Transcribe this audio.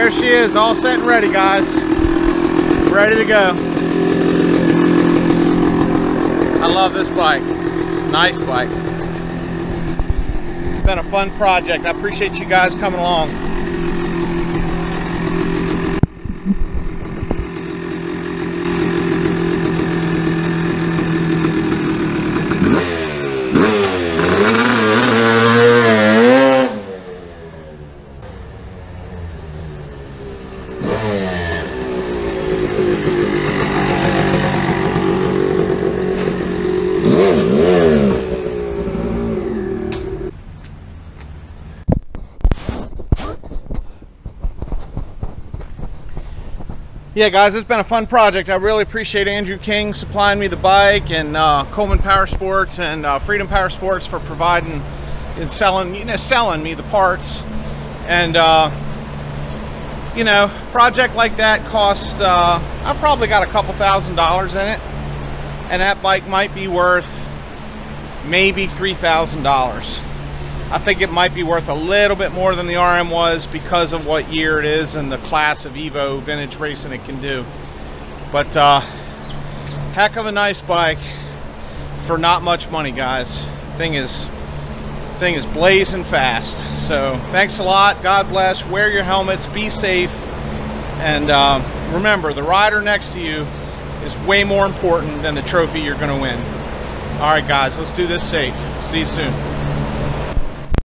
there she is, all set and ready, guys. Ready to go. I love this bike. Nice bike. It's been a fun project. I appreciate you guys coming along. Yeah, guys, it's been a fun project. I really appreciate Andrew King supplying me the bike, and Coleman Power Sports and Freedom Power Sports for providing and selling me the parts. And you know, project like that cost I probably got a couple $1,000s in it, and that bike might be worth maybe $3,000. I think it might be worth a little bit more than the RM was because of what year it is and the class of Evo vintage racing it can do. But heck of a nice bike for not much money, guys. Thing is blazing fast. So thanks a lot. God bless. Wear your helmets. Be safe. And remember, the rider next to you is way more important than the trophy you're going to win. All right, guys, let's do this safe. See you soon.